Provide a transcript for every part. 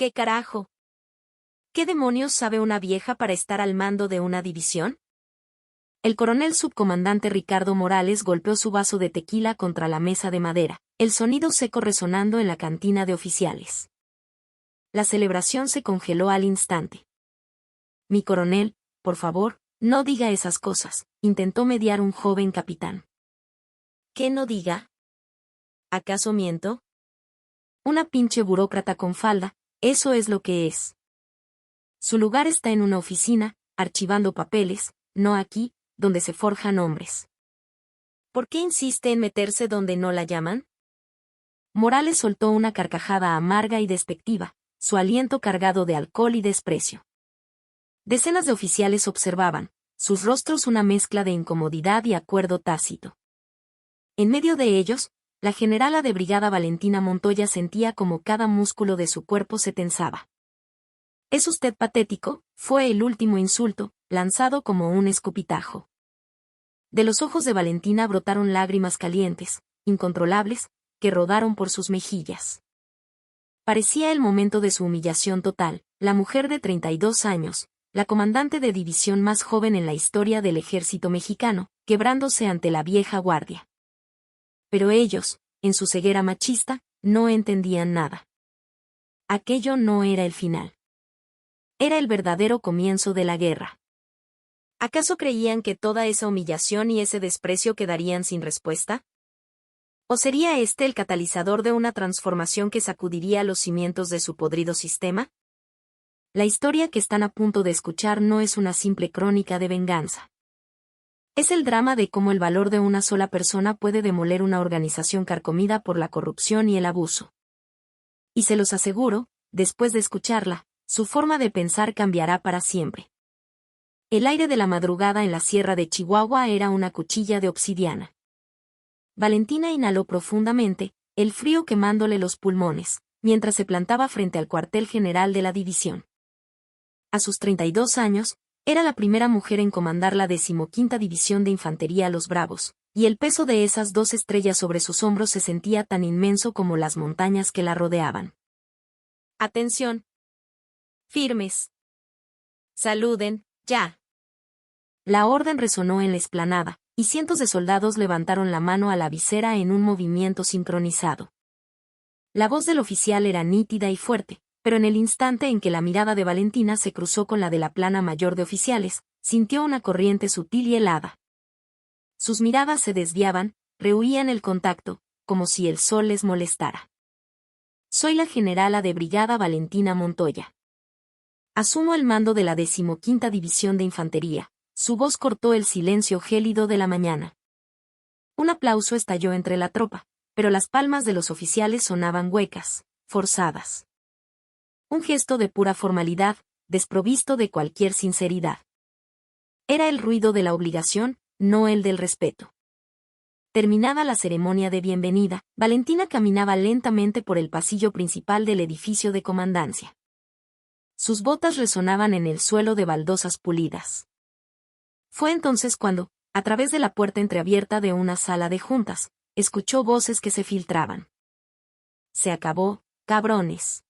¿Qué carajo? ¿Qué demonios sabe una vieja para estar al mando de una división? El coronel subcomandante Ricardo Morales golpeó su vaso de tequila contra la mesa de madera, el sonido seco resonando en la cantina de oficiales. La celebración se congeló al instante. Mi coronel, por favor, no diga esas cosas, intentó mediar un joven capitán. ¿Qué no diga? ¿Acaso miento? Una pinche burócrata con falda, eso es lo que es. Su lugar está en una oficina, archivando papeles, no aquí, donde se forjan hombres. ¿Por qué insiste en meterse donde no la llaman? Morales soltó una carcajada amarga y despectiva, su aliento cargado de alcohol y desprecio. Decenas de oficiales observaban, sus rostros una mezcla de incomodidad y acuerdo tácito. En medio de ellos, la generala de brigada Valentina Montoya sentía como cada músculo de su cuerpo se tensaba. «¿Es usted patético?», fue el último insulto, lanzado como un escupitajo. De los ojos de Valentina brotaron lágrimas calientes, incontrolables, que rodaron por sus mejillas. Parecía el momento de su humillación total, la mujer de 32 años, la comandante de división más joven en la historia del ejército mexicano, quebrándose ante la vieja guardia. Pero ellos, en su ceguera machista, no entendían nada. Aquello no era el final. Era el verdadero comienzo de la guerra. ¿Acaso creían que toda esa humillación y ese desprecio quedarían sin respuesta? ¿O sería este el catalizador de una transformación que sacudiría los cimientos de su podrido sistema? La historia que están a punto de escuchar no es una simple crónica de venganza. Es el drama de cómo el valor de una sola persona puede demoler una organización carcomida por la corrupción y el abuso. Y se los aseguro, después de escucharla, su forma de pensar cambiará para siempre. El aire de la madrugada en la sierra de Chihuahua era una cuchilla de obsidiana. Valentina inhaló profundamente, el frío quemándole los pulmones, mientras se plantaba frente al cuartel general de la división. A sus 32 años, era la primera mujer en comandar la 15ª División de Infantería Los Bravos, y el peso de esas 2 estrellas sobre sus hombros se sentía tan inmenso como las montañas que la rodeaban. «Atención. Firmes. Saluden, ya». La orden resonó en la explanada, y cientos de soldados levantaron la mano a la visera en un movimiento sincronizado. La voz del oficial era nítida y fuerte, pero en el instante en que la mirada de Valentina se cruzó con la de la plana mayor de oficiales, sintió una corriente sutil y helada. Sus miradas se desviaban, rehuían el contacto, como si el sol les molestara. «Soy la generala de brigada Valentina Montoya. Asumo el mando de la 15ª División de Infantería». Su voz cortó el silencio gélido de la mañana. Un aplauso estalló entre la tropa, pero las palmas de los oficiales sonaban huecas, forzadas. Un gesto de pura formalidad, desprovisto de cualquier sinceridad. Era el ruido de la obligación, no el del respeto. Terminada la ceremonia de bienvenida, Valentina caminaba lentamente por el pasillo principal del edificio de comandancia. Sus botas resonaban en el suelo de baldosas pulidas. Fue entonces cuando, a través de la puerta entreabierta de una sala de juntas, escuchó voces que se filtraban. «Se acabó, cabrones».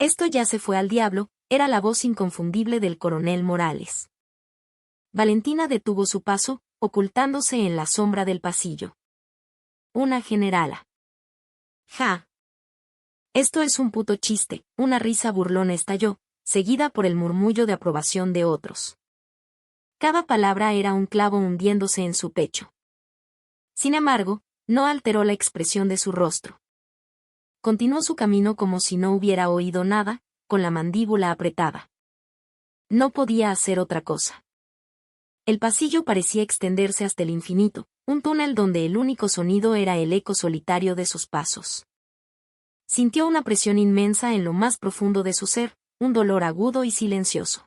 «Esto ya se fue al diablo», era la voz inconfundible del coronel Morales. Valentina detuvo su paso, ocultándose en la sombra del pasillo. «Una generala». «Ja. Esto es un puto chiste», una risa burlona estalló, seguida por el murmullo de aprobación de otros. Cada palabra era un clavo hundiéndose en su pecho. Sin embargo, no alteró la expresión de su rostro. Continuó su camino como si no hubiera oído nada, con la mandíbula apretada. No podía hacer otra cosa. El pasillo parecía extenderse hasta el infinito, un túnel donde el único sonido era el eco solitario de sus pasos. Sintió una presión inmensa en lo más profundo de su ser, un dolor agudo y silencioso.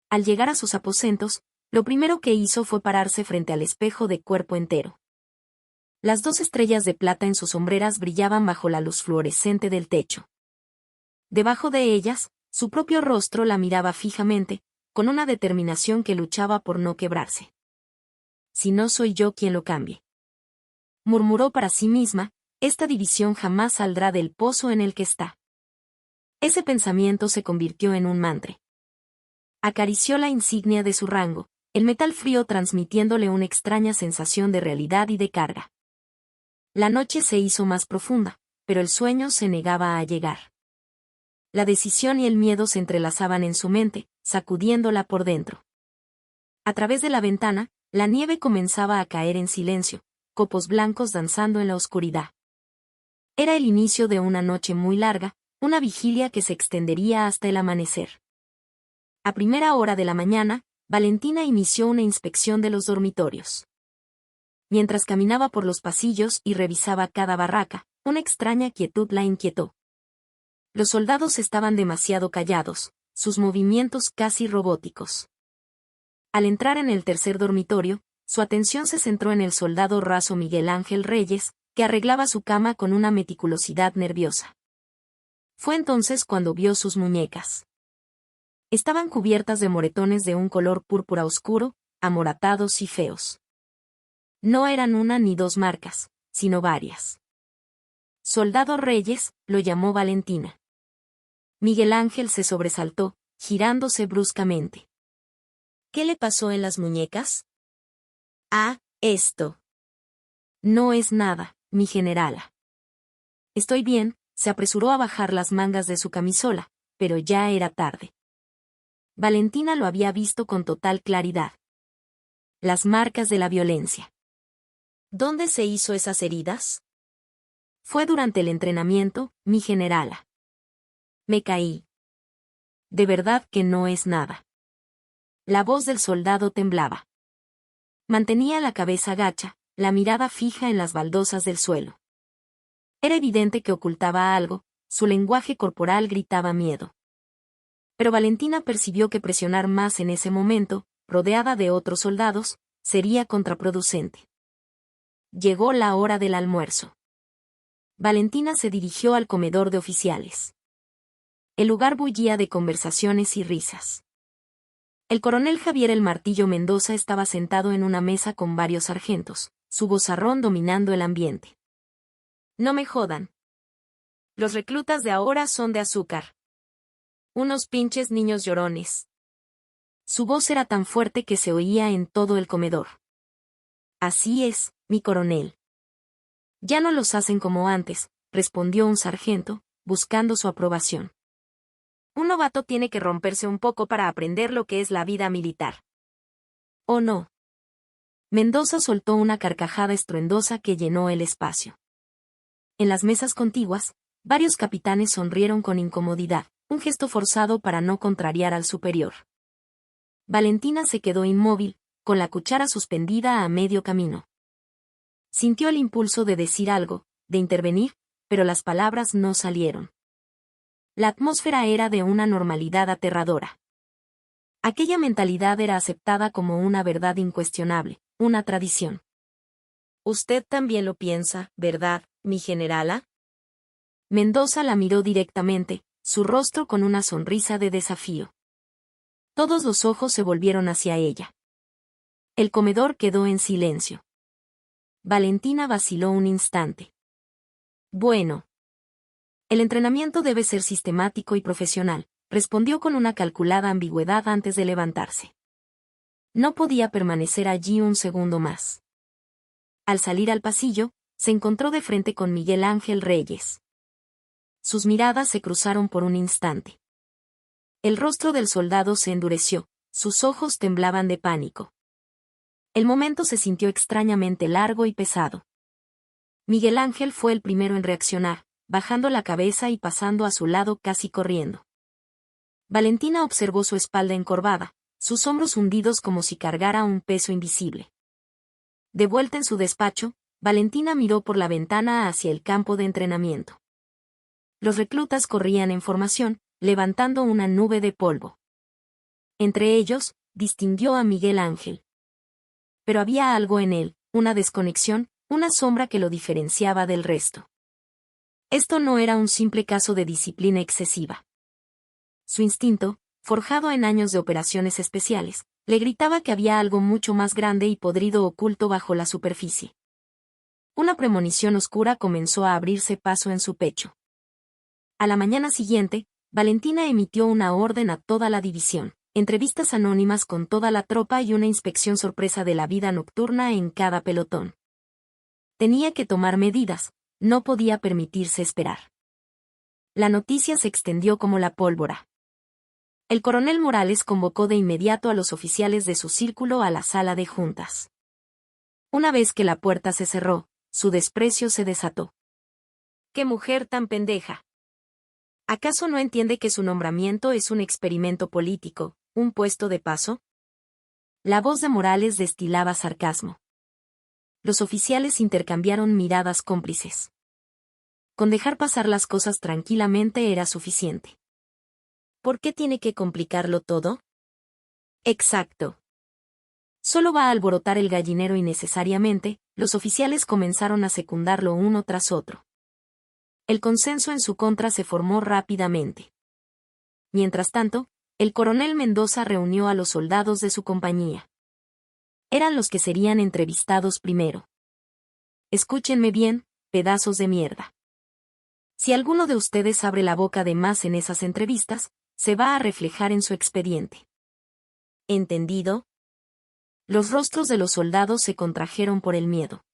Al llegar a sus aposentos, lo primero que hizo fue pararse frente al espejo de cuerpo entero. Las 2 estrellas de plata en sus hombreras brillaban bajo la luz fluorescente del techo. Debajo de ellas, su propio rostro la miraba fijamente, con una determinación que luchaba por no quebrarse. «Si no soy yo quien lo cambie», murmuró para sí misma, «esta división jamás saldrá del pozo en el que está». Ese pensamiento se convirtió en un mantra. Acarició la insignia de su rango, el metal frío transmitiéndole una extraña sensación de realidad y de carga. La noche se hizo más profunda, pero el sueño se negaba a llegar. La decisión y el miedo se entrelazaban en su mente, sacudiéndola por dentro. A través de la ventana, la nieve comenzaba a caer en silencio, copos blancos danzando en la oscuridad. Era el inicio de una noche muy larga, una vigilia que se extendería hasta el amanecer. A primera hora de la mañana, Valentina inició una inspección de los dormitorios. Mientras caminaba por los pasillos y revisaba cada barraca, una extraña quietud la inquietó. Los soldados estaban demasiado callados, sus movimientos casi robóticos. Al entrar en el tercer dormitorio, su atención se centró en el soldado raso Miguel Ángel Reyes, que arreglaba su cama con una meticulosidad nerviosa. Fue entonces cuando vio sus muñecas. Estaban cubiertas de moretones de un color púrpura oscuro, amoratados y feos. No eran una ni dos marcas, sino varias. Soldado Reyes, lo llamó Valentina. Miguel Ángel se sobresaltó, girándose bruscamente. ¿Qué le pasó en las muñecas? Ah, esto. No es nada, mi generala. Estoy bien, se apresuró a bajar las mangas de su camisola, pero ya era tarde. Valentina lo había visto con total claridad. Las marcas de la violencia. ¿Dónde se hizo esas heridas? Fue durante el entrenamiento, mi generala. Me caí. De verdad que no es nada. La voz del soldado temblaba. Mantenía la cabeza gacha, la mirada fija en las baldosas del suelo. Era evidente que ocultaba algo, su lenguaje corporal gritaba miedo. Pero Valentina percibió que presionar más en ese momento, rodeada de otros soldados, sería contraproducente. Llegó la hora del almuerzo. Valentina se dirigió al comedor de oficiales. El lugar bullía de conversaciones y risas. El coronel Javier El Martillo Mendoza estaba sentado en una mesa con varios sargentos, su vozarrón dominando el ambiente. No me jodan. Los reclutas de ahora son de azúcar. Unos pinches niños llorones. Su voz era tan fuerte que se oía en todo el comedor. Así es, mi coronel. Ya no los hacen como antes, respondió un sargento, buscando su aprobación. Un novato tiene que romperse un poco para aprender lo que es la vida militar. ¿O no? Mendoza soltó una carcajada estruendosa que llenó el espacio. En las mesas contiguas, varios capitanes sonrieron con incomodidad, un gesto forzado para no contrariar al superior. Valentina se quedó inmóvil, con la cuchara suspendida a medio camino. Sintió el impulso de decir algo, de intervenir, pero las palabras no salieron. La atmósfera era de una normalidad aterradora. Aquella mentalidad era aceptada como una verdad incuestionable, una tradición. Usted también lo piensa, ¿verdad, mi generala? Mendoza la miró directamente, su rostro con una sonrisa de desafío. Todos los ojos se volvieron hacia ella. El comedor quedó en silencio. Valentina vaciló un instante. Bueno. El entrenamiento debe ser sistemático y profesional, respondió con una calculada ambigüedad antes de levantarse. No podía permanecer allí un segundo más. Al salir al pasillo, se encontró de frente con Miguel Ángel Reyes. Sus miradas se cruzaron por un instante. El rostro del soldado se endureció, sus ojos temblaban de pánico. El momento se sintió extrañamente largo y pesado. Miguel Ángel fue el primero en reaccionar, bajando la cabeza y pasando a su lado casi corriendo. Valentina observó su espalda encorvada, sus hombros hundidos como si cargara un peso invisible. De vuelta en su despacho, Valentina miró por la ventana hacia el campo de entrenamiento. Los reclutas corrían en formación, levantando una nube de polvo. Entre ellos, distinguió a Miguel Ángel. Pero había algo en él, una desconexión, una sombra que lo diferenciaba del resto. Esto no era un simple caso de disciplina excesiva. Su instinto, forjado en años de operaciones especiales, le gritaba que había algo mucho más grande y podrido oculto bajo la superficie. Una premonición oscura comenzó a abrirse paso en su pecho. A la mañana siguiente, Valentina emitió una orden a toda la división, entrevistas anónimas con toda la tropa y una inspección sorpresa de la vida nocturna en cada pelotón. Tenía que tomar medidas, no podía permitirse esperar. La noticia se extendió como la pólvora. El coronel Morales convocó de inmediato a los oficiales de su círculo a la sala de juntas. Una vez que la puerta se cerró, su desprecio se desató. ¡Qué mujer tan pendeja! ¿Acaso no entiende que su nombramiento es un experimento político, un puesto de paso? La voz de Morales destilaba sarcasmo. Los oficiales intercambiaron miradas cómplices. Con dejar pasar las cosas tranquilamente era suficiente. ¿Por qué tiene que complicarlo todo? Exacto. Solo va a alborotar el gallinero innecesariamente. Los oficiales comenzaron a secundarlo uno tras otro. El consenso en su contra se formó rápidamente. Mientras tanto, el coronel Mendoza reunió a los soldados de su compañía. Eran los que serían entrevistados primero. Escúchenme bien, pedazos de mierda. Si alguno de ustedes abre la boca de más en esas entrevistas, se va a reflejar en su expediente. ¿Entendido? Los rostros de los soldados se contrajeron por el miedo.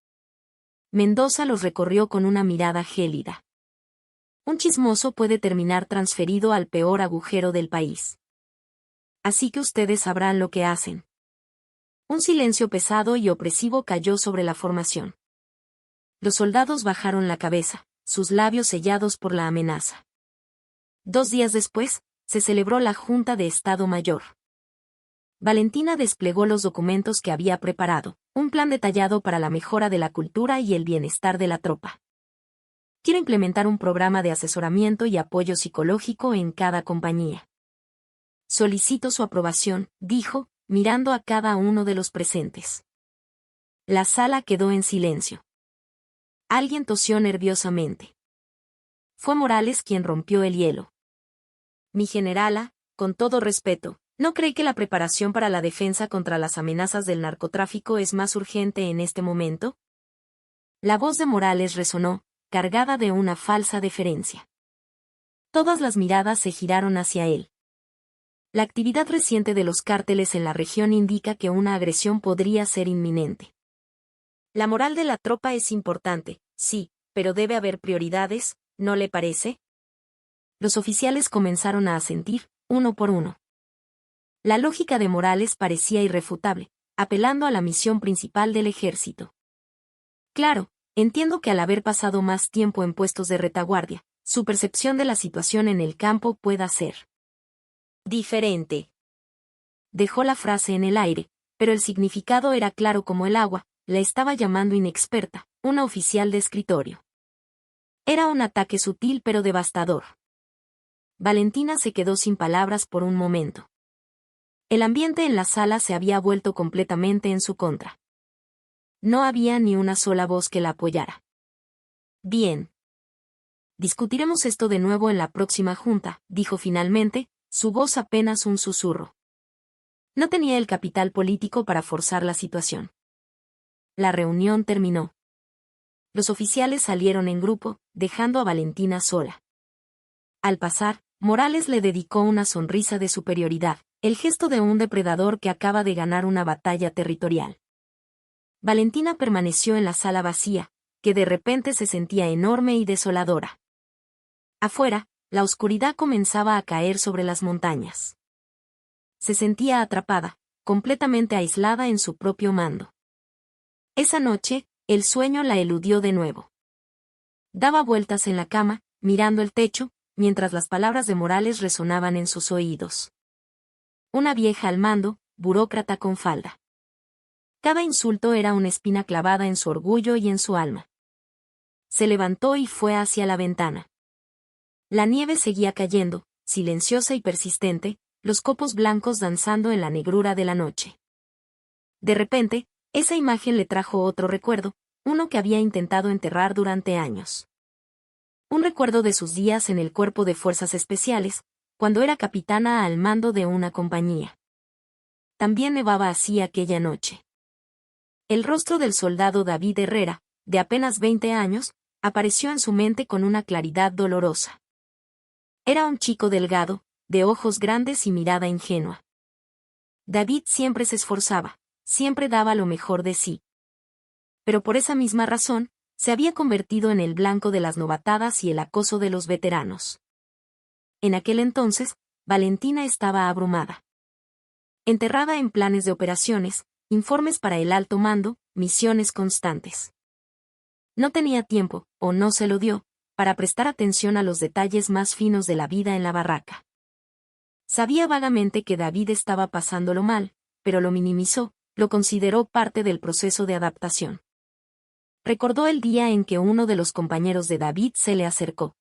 Mendoza los recorrió con una mirada gélida. Un chismoso puede terminar transferido al peor agujero del país. Así que ustedes sabrán lo que hacen. Un silencio pesado y opresivo cayó sobre la formación. Los soldados bajaron la cabeza, sus labios sellados por la amenaza. 2 días después, se celebró la Junta de Estado Mayor. Valentina desplegó los documentos que había preparado, un plan detallado para la mejora de la cultura y el bienestar de la tropa. Quiero implementar un programa de asesoramiento y apoyo psicológico en cada compañía. Solicito su aprobación, dijo, mirando a cada uno de los presentes. La sala quedó en silencio. Alguien tosió nerviosamente. Fue Morales quien rompió el hielo. Mi generala, con todo respeto, ¿no cree que la preparación para la defensa contra las amenazas del narcotráfico es más urgente en este momento? La voz de Morales resonó, cargada de una falsa deferencia. Todas las miradas se giraron hacia él. La actividad reciente de los cárteles en la región indica que una agresión podría ser inminente. La moral de la tropa es importante, sí, pero debe haber prioridades, ¿no le parece? Los oficiales comenzaron a asentir, uno por uno. La lógica de Morales parecía irrefutable, apelando a la misión principal del ejército. Claro, entiendo que al haber pasado más tiempo en puestos de retaguardia, su percepción de la situación en el campo pueda ser diferente. Dejó la frase en el aire, pero el significado era claro como el agua, la estaba llamando inexperta, una oficial de escritorio. Era un ataque sutil pero devastador. Valentina se quedó sin palabras por un momento. El ambiente en la sala se había vuelto completamente en su contra. No había ni una sola voz que la apoyara. Bien. Discutiremos esto de nuevo en la próxima junta, dijo finalmente, su voz apenas un susurro. No tenía el capital político para forzar la situación. La reunión terminó. Los oficiales salieron en grupo, dejando a Valentina sola. Al pasar, Morales le dedicó una sonrisa de superioridad, el gesto de un depredador que acaba de ganar una batalla territorial. Valentina permaneció en la sala vacía, que de repente se sentía enorme y desoladora. Afuera, la oscuridad comenzaba a caer sobre las montañas. Se sentía atrapada, completamente aislada en su propio mando. Esa noche, el sueño la eludió de nuevo. Daba vueltas en la cama, mirando el techo, mientras las palabras de Morales resonaban en sus oídos. Una vieja al mando, burócrata con falda. Cada insulto era una espina clavada en su orgullo y en su alma. Se levantó y fue hacia la ventana. La nieve seguía cayendo, silenciosa y persistente, los copos blancos danzando en la negrura de la noche. De repente, esa imagen le trajo otro recuerdo, uno que había intentado enterrar durante años. Un recuerdo de sus días en el Cuerpo de Fuerzas Especiales, cuando era capitana al mando de una compañía. También nevaba así aquella noche. El rostro del soldado David Herrera, de apenas 20 años, apareció en su mente con una claridad dolorosa. Era un chico delgado, de ojos grandes y mirada ingenua. David siempre se esforzaba, siempre daba lo mejor de sí. Pero por esa misma razón, se había convertido en el blanco de las novatadas y el acoso de los veteranos. En aquel entonces, Valentina estaba abrumada. Enterrada en planes de operaciones, informes para el alto mando, misiones constantes. No tenía tiempo, o no se lo dio, para prestar atención a los detalles más finos de la vida en la barraca. Sabía vagamente que David estaba pasándolo mal, pero lo minimizó, lo consideró parte del proceso de adaptación. Recordó el día en que uno de los compañeros de David se le acercó.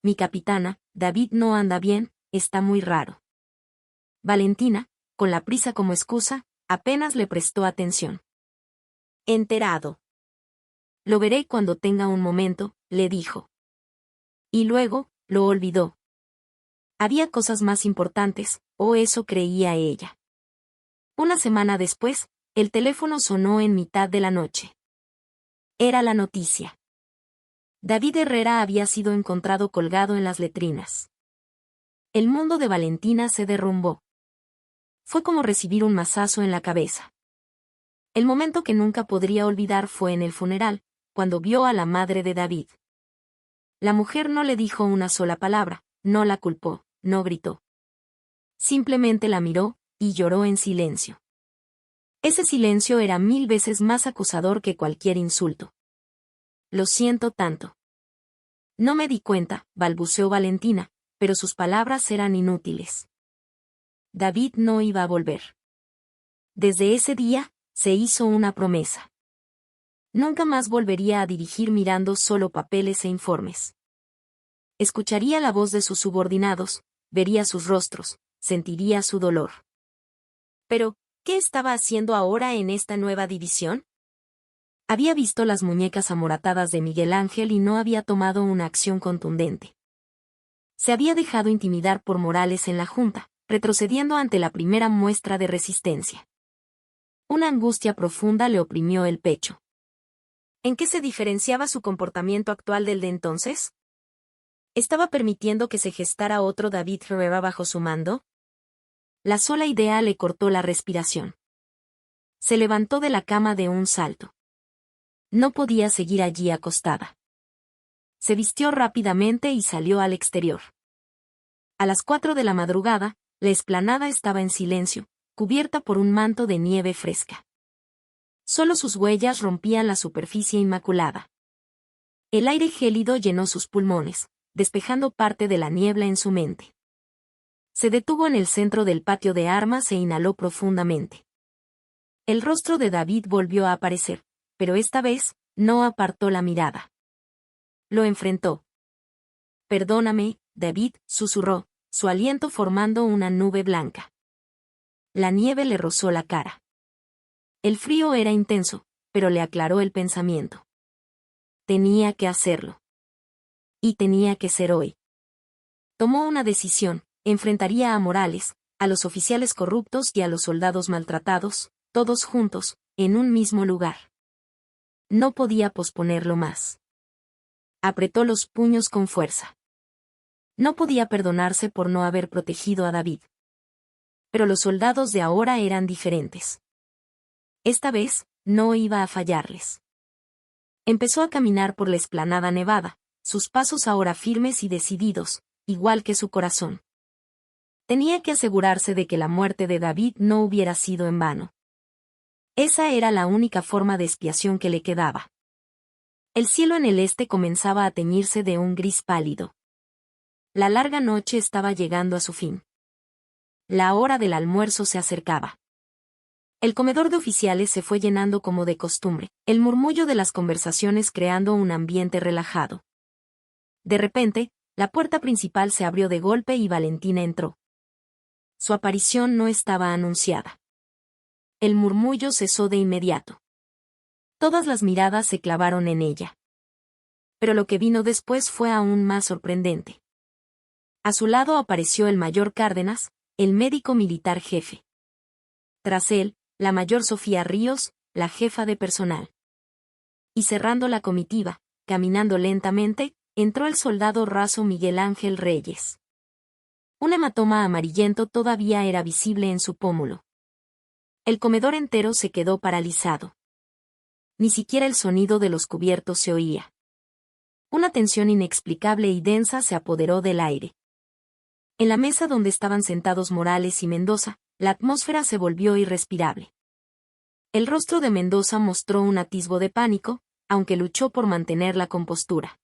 «Mi capitana, David no anda bien, está muy raro». Valentina, con la prisa como excusa, apenas le prestó atención. «Enterado. Lo veré cuando tenga un momento», le dijo. Y luego, lo olvidó. Había cosas más importantes, o eso creía ella. Una semana después, el teléfono sonó en mitad de la noche. Era la noticia. David Herrera había sido encontrado colgado en las letrinas. El mundo de Valentina se derrumbó. Fue como recibir un mazazo en la cabeza. El momento que nunca podría olvidar fue en el funeral, cuando vio a la madre de David. La mujer no le dijo una sola palabra, no la culpó, no gritó. Simplemente la miró, y lloró en silencio. Ese silencio era 1000 veces más acusador que cualquier insulto. «Lo siento tanto». «No me di cuenta», balbuceó Valentina, pero sus palabras eran inútiles. David no iba a volver. Desde ese día, se hizo una promesa. Nunca más volvería a dirigir mirando solo papeles e informes. Escucharía la voz de sus subordinados, vería sus rostros, sentiría su dolor. Pero, ¿qué estaba haciendo ahora en esta nueva división? Había visto las muñecas amoratadas de Miguel Ángel y no había tomado una acción contundente. Se había dejado intimidar por Morales en la junta, retrocediendo ante la primera muestra de resistencia. Una angustia profunda le oprimió el pecho. ¿En qué se diferenciaba su comportamiento actual del de entonces? ¿Estaba permitiendo que se gestara otro David Herrera bajo su mando? La sola idea le cortó la respiración. Se levantó de la cama de un salto. No podía seguir allí acostada. Se vistió rápidamente y salió al exterior. A las 4 de la madrugada, la explanada estaba en silencio, cubierta por un manto de nieve fresca. Solo sus huellas rompían la superficie inmaculada. El aire gélido llenó sus pulmones, despejando parte de la niebla en su mente. Se detuvo en el centro del patio de armas e inhaló profundamente. El rostro de David volvió a aparecer, pero esta vez, no apartó la mirada. Lo enfrentó. «Perdóname, David», susurró, su aliento formando una nube blanca. La nieve le rozó la cara. El frío era intenso, pero le aclaró el pensamiento. Tenía que hacerlo. Y tenía que ser hoy. Tomó una decisión, enfrentaría a Morales, a los oficiales corruptos y a los soldados maltratados, todos juntos, en un mismo lugar. No podía posponerlo más. Apretó los puños con fuerza. No podía perdonarse por no haber protegido a David. Pero los soldados de ahora eran diferentes. Esta vez, no iba a fallarles. Empezó a caminar por la explanada nevada, sus pasos ahora firmes y decididos, igual que su corazón. Tenía que asegurarse de que la muerte de David no hubiera sido en vano. Esa era la única forma de expiación que le quedaba. El cielo en el este comenzaba a teñirse de un gris pálido. La larga noche estaba llegando a su fin. La hora del almuerzo se acercaba. El comedor de oficiales se fue llenando como de costumbre, el murmullo de las conversaciones creando un ambiente relajado. De repente, la puerta principal se abrió de golpe y Valentina entró. Su aparición no estaba anunciada. El murmullo cesó de inmediato. Todas las miradas se clavaron en ella. Pero lo que vino después fue aún más sorprendente. A su lado apareció el mayor Cárdenas, el médico militar jefe. Tras él, la mayor Sofía Ríos, la jefa de personal. Y cerrando la comitiva, caminando lentamente, entró el soldado raso Miguel Ángel Reyes. Un hematoma amarillento todavía era visible en su pómulo. El comedor entero se quedó paralizado. Ni siquiera el sonido de los cubiertos se oía. Una tensión inexplicable y densa se apoderó del aire. En la mesa donde estaban sentados Morales y Mendoza, la atmósfera se volvió irrespirable. El rostro de Mendoza mostró un atisbo de pánico, aunque luchó por mantener la compostura.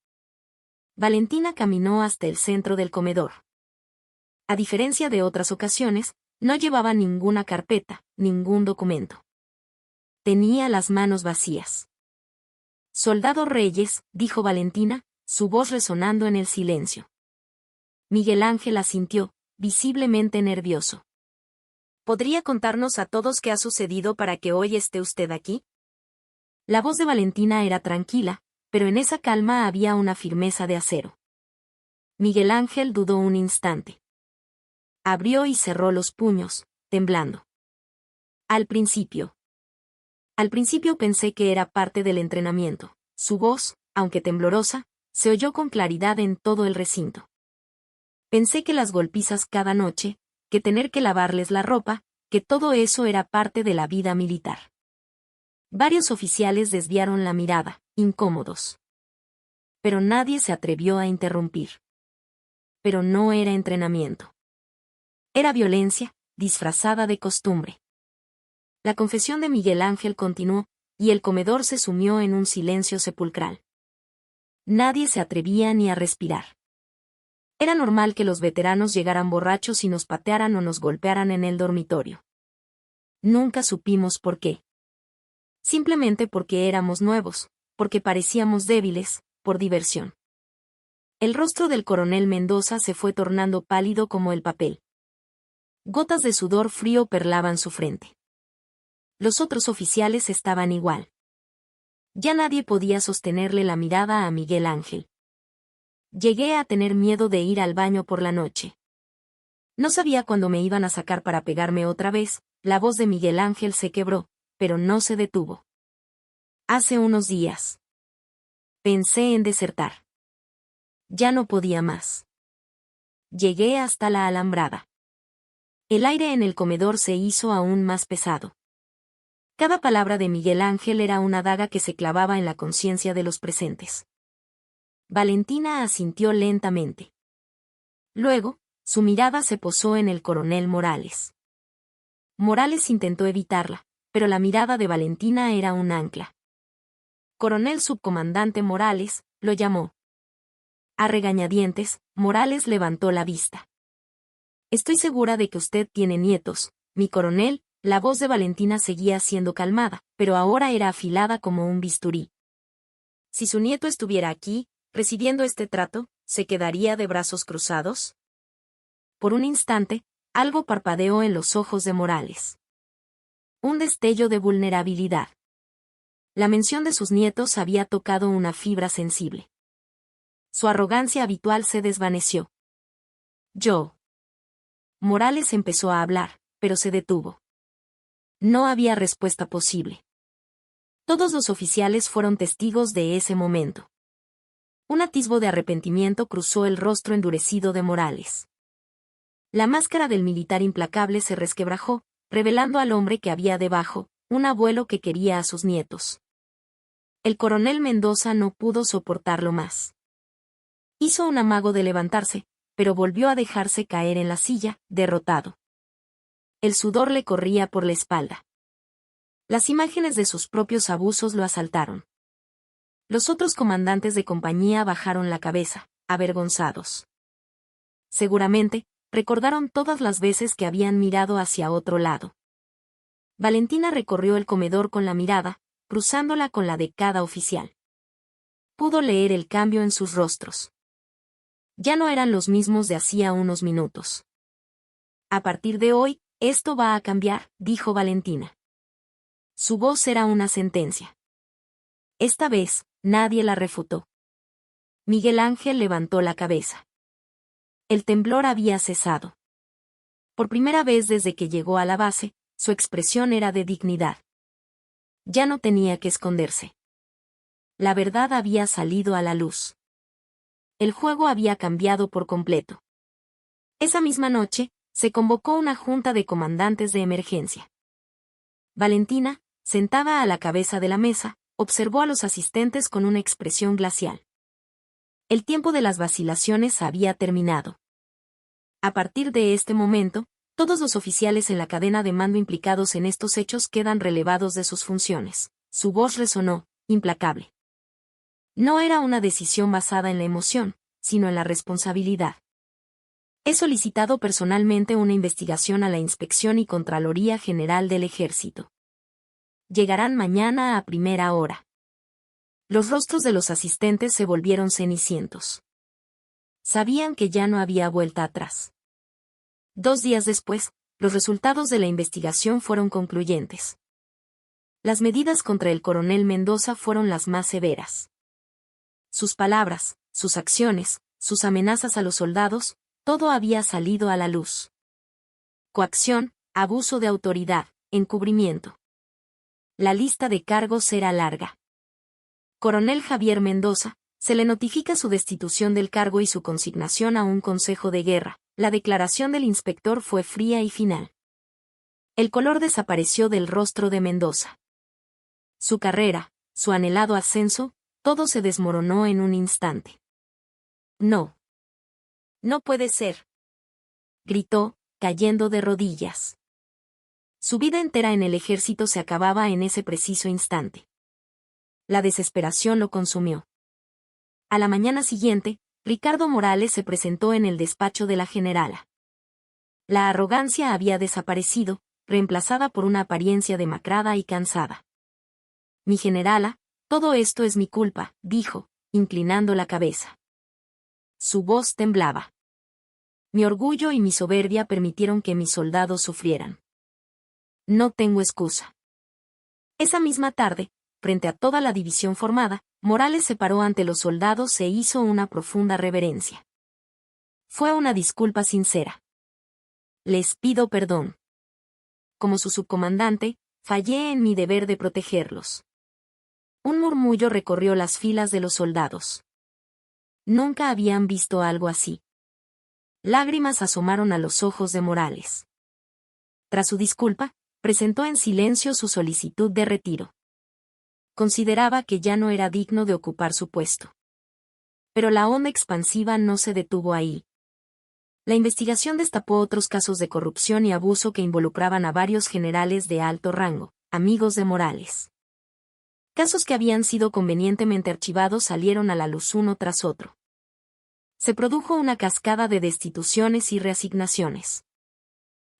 Valentina caminó hasta el centro del comedor. A diferencia de otras ocasiones, no llevaba ninguna carpeta, ningún documento. Tenía las manos vacías. «Soldado Reyes», dijo Valentina, su voz resonando en el silencio. Miguel Ángel asintió, visiblemente nervioso. «¿Podría contarnos a todos qué ha sucedido para que hoy esté usted aquí?» La voz de Valentina era tranquila, pero en esa calma había una firmeza de acero. Miguel Ángel dudó un instante. Abrió y cerró los puños, temblando. Al principio pensé que era parte del entrenamiento. Su voz, aunque temblorosa, se oyó con claridad en todo el recinto. Pensé que las golpizas cada noche, que tener que lavarles la ropa, que todo eso era parte de la vida militar. Varios oficiales desviaron la mirada, incómodos. Pero nadie se atrevió a interrumpir. Pero no era entrenamiento. Era violencia, disfrazada de costumbre. La confesión de Miguel Ángel continuó, y el comedor se sumió en un silencio sepulcral. Nadie se atrevía ni a respirar. Era normal que los veteranos llegaran borrachos y nos patearan o nos golpearan en el dormitorio. Nunca supimos por qué. Simplemente porque éramos nuevos, porque parecíamos débiles, por diversión. El rostro del coronel Mendoza se fue tornando pálido como el papel. Gotas de sudor frío perlaban su frente. Los otros oficiales estaban igual. Ya nadie podía sostenerle la mirada a Miguel Ángel. Llegué a tener miedo de ir al baño por la noche. No sabía cuándo me iban a sacar para pegarme otra vez. La voz de Miguel Ángel se quebró, pero no se detuvo. Hace unos días. Pensé en desertar. Ya no podía más. Llegué hasta la alambrada. El aire en el comedor se hizo aún más pesado. Cada palabra de Miguel Ángel era una daga que se clavaba en la conciencia de los presentes. Valentina asintió lentamente. Luego, su mirada se posó en el coronel Morales. Morales intentó evitarla, pero la mirada de Valentina era un ancla. «Coronel subcomandante Morales», lo llamó. A regañadientes, Morales levantó la vista. «Estoy segura de que usted tiene nietos, mi coronel». La voz de Valentina seguía siendo calmada, pero ahora era afilada como un bisturí. «Si su nieto estuviera aquí, recibiendo este trato, ¿se quedaría de brazos cruzados?» Por un instante, algo parpadeó en los ojos de Morales. Un destello de vulnerabilidad. La mención de sus nietos había tocado una fibra sensible. Su arrogancia habitual se desvaneció. «Yo». Morales empezó a hablar, pero se detuvo. No había respuesta posible. Todos los oficiales fueron testigos de ese momento. Un atisbo de arrepentimiento cruzó el rostro endurecido de Morales. La máscara del militar implacable se resquebrajó, revelando al hombre que había debajo, un abuelo que quería a sus nietos. El coronel Mendoza no pudo soportarlo más. Hizo un amago de levantarse, pero volvió a dejarse caer en la silla, derrotado. El sudor le corría por la espalda. Las imágenes de sus propios abusos lo asaltaron. Los otros comandantes de compañía bajaron la cabeza, avergonzados. Seguramente, recordaron todas las veces que habían mirado hacia otro lado. Valentina recorrió el comedor con la mirada, cruzándola con la de cada oficial. Pudo leer el cambio en sus rostros. Ya no eran los mismos de hacía unos minutos. «A partir de hoy, esto va a cambiar», dijo Valentina. Su voz era una sentencia. Esta vez, nadie la refutó. Miguel Ángel levantó la cabeza. El temblor había cesado. Por primera vez desde que llegó a la base, su expresión era de dignidad. Ya no tenía que esconderse. La verdad había salido a la luz. El juego había cambiado por completo. Esa misma noche, se convocó una junta de comandantes de emergencia. Valentina, sentada a la cabeza de la mesa, observó a los asistentes con una expresión glacial. El tiempo de las vacilaciones había terminado. A partir de este momento, todos los oficiales en la cadena de mando implicados en estos hechos quedan relevados de sus funciones. Su voz resonó, implacable. No era una decisión basada en la emoción, sino en la responsabilidad. He solicitado personalmente una investigación a la Inspección y Contraloría General del Ejército. Llegarán mañana a primera hora. Los rostros de los asistentes se volvieron cenicientos. Sabían que ya no había vuelta atrás. 2 días después, los resultados de la investigación fueron concluyentes. Las medidas contra el coronel Mendoza fueron las más severas. Sus palabras, sus acciones, sus amenazas a los soldados, todo había salido a la luz. Coacción, abuso de autoridad, encubrimiento. La lista de cargos era larga. Coronel Javier Mendoza, se le notifica su destitución del cargo y su consignación a un consejo de guerra. La declaración del inspector fue fría y final. El color desapareció del rostro de Mendoza. Su carrera, su anhelado ascenso, todo se desmoronó en un instante. No. No puede ser. Gritó, cayendo de rodillas. Su vida entera en el ejército se acababa en ese preciso instante. La desesperación lo consumió. A la mañana siguiente, Ricardo Morales se presentó en el despacho de la generala. La arrogancia había desaparecido, reemplazada por una apariencia demacrada y cansada. Mi generala, todo esto es mi culpa, dijo, inclinando la cabeza. Su voz temblaba. Mi orgullo y mi soberbia permitieron que mis soldados sufrieran. No tengo excusa. Esa misma tarde, frente a toda la división formada, Morales se paró ante los soldados e hizo una profunda reverencia. Fue una disculpa sincera. Les pido perdón. Como su subcomandante, fallé en mi deber de protegerlos. Un murmullo recorrió las filas de los soldados. Nunca habían visto algo así. Lágrimas asomaron a los ojos de Morales. Tras su disculpa, presentó en silencio su solicitud de retiro. Consideraba que ya no era digno de ocupar su puesto. Pero la onda expansiva no se detuvo ahí. La investigación destapó otros casos de corrupción y abuso que involucraban a varios generales de alto rango, amigos de Morales. Casos que habían sido convenientemente archivados salieron a la luz uno tras otro. Se produjo una cascada de destituciones y reasignaciones.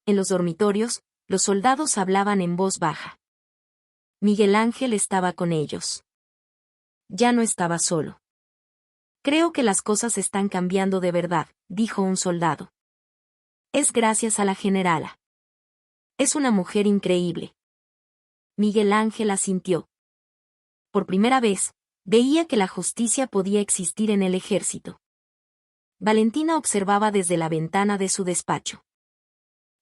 En los dormitorios, los soldados hablaban en voz baja. Miguel Ángel estaba con ellos. Ya no estaba solo. Creo que las cosas están cambiando de verdad, dijo un soldado. Es gracias a la generala. Es una mujer increíble. Miguel Ángel asintió. Por primera vez, veía que la justicia podía existir en el ejército. Valentina observaba desde la ventana de su despacho.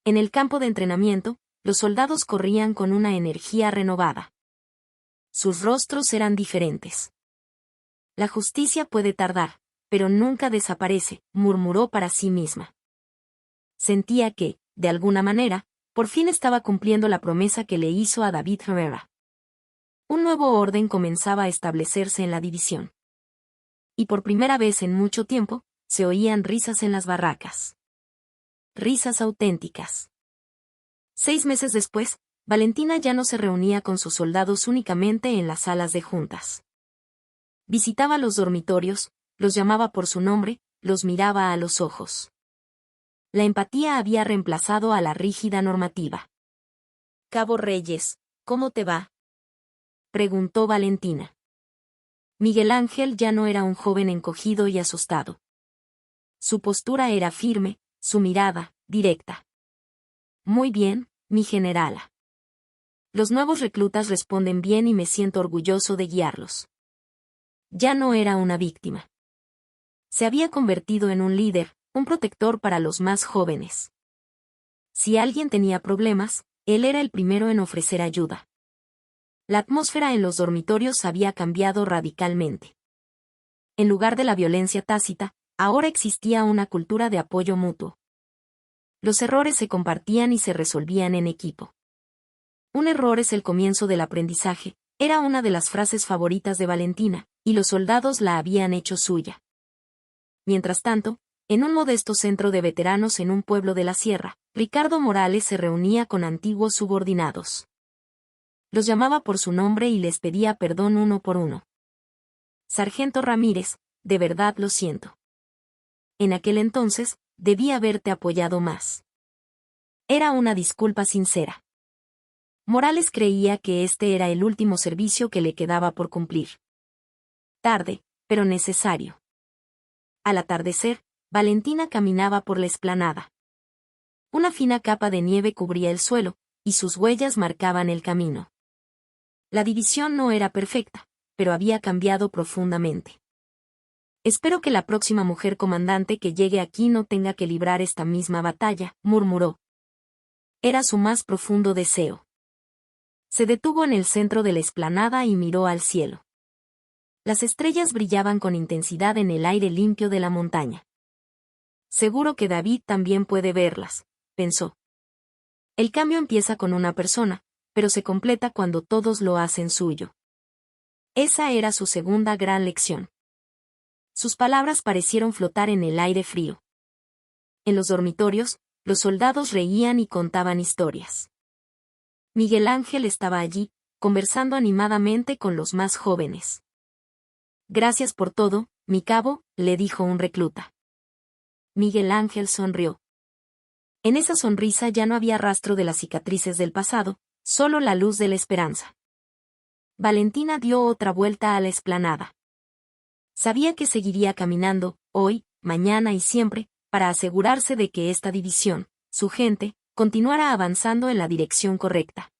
En el campo de entrenamiento, los soldados corrían con una energía renovada. Sus rostros eran diferentes. La justicia puede tardar, pero nunca desaparece, murmuró para sí misma. Sentía que, de alguna manera, por fin estaba cumpliendo la promesa que le hizo a David Herrera. Un nuevo orden comenzaba a establecerse en la división. Y por primera vez en mucho tiempo, se oían risas en las barracas. Risas auténticas. 6 meses después, Valentina ya no se reunía con sus soldados únicamente en las salas de juntas. Visitaba los dormitorios, los llamaba por su nombre, los miraba a los ojos. La empatía había reemplazado a la rígida normativa. Cabo Reyes, ¿cómo te va?, preguntó Valentina. Miguel Ángel ya no era un joven encogido y asustado. Su postura era firme, su mirada, directa. Muy bien, mi generala. Los nuevos reclutas responden bien y me siento orgulloso de guiarlos. Ya no era una víctima. Se había convertido en un líder, un protector para los más jóvenes. Si alguien tenía problemas, él era el primero en ofrecer ayuda. La atmósfera en los dormitorios había cambiado radicalmente. En lugar de la violencia tácita, ahora existía una cultura de apoyo mutuo. Los errores se compartían y se resolvían en equipo. Un error es el comienzo del aprendizaje, era una de las frases favoritas de Valentina, y los soldados la habían hecho suya. Mientras tanto, en un modesto centro de veteranos en un pueblo de la sierra, Ricardo Morales se reunía con antiguos subordinados. Los llamaba por su nombre y les pedía perdón uno por uno. Sargento Ramírez, de verdad lo siento. En aquel entonces, debí haberte apoyado más. Era una disculpa sincera. Morales creía que este era el último servicio que le quedaba por cumplir. Tarde, pero necesario. Al atardecer, Valentina caminaba por la explanada. Una fina capa de nieve cubría el suelo, y sus huellas marcaban el camino. La división no era perfecta, pero había cambiado profundamente. Espero que la próxima mujer comandante que llegue aquí no tenga que librar esta misma batalla, murmuró. Era su más profundo deseo. Se detuvo en el centro de la explanada y miró al cielo. Las estrellas brillaban con intensidad en el aire limpio de la montaña. Seguro que David también puede verlas, pensó. El cambio empieza con una persona, pero se completa cuando todos lo hacen suyo. Esa era su segunda gran lección. Sus palabras parecieron flotar en el aire frío. En los dormitorios, los soldados reían y contaban historias. Miguel Ángel estaba allí, conversando animadamente con los más jóvenes. Gracias por todo, mi cabo, le dijo un recluta. Miguel Ángel sonrió. En esa sonrisa ya no había rastro de las cicatrices del pasado, solo la luz de la esperanza. Valentina dio otra vuelta a la explanada. Sabía que seguiría caminando, hoy, mañana y siempre, para asegurarse de que esta división, su gente, continuara avanzando en la dirección correcta.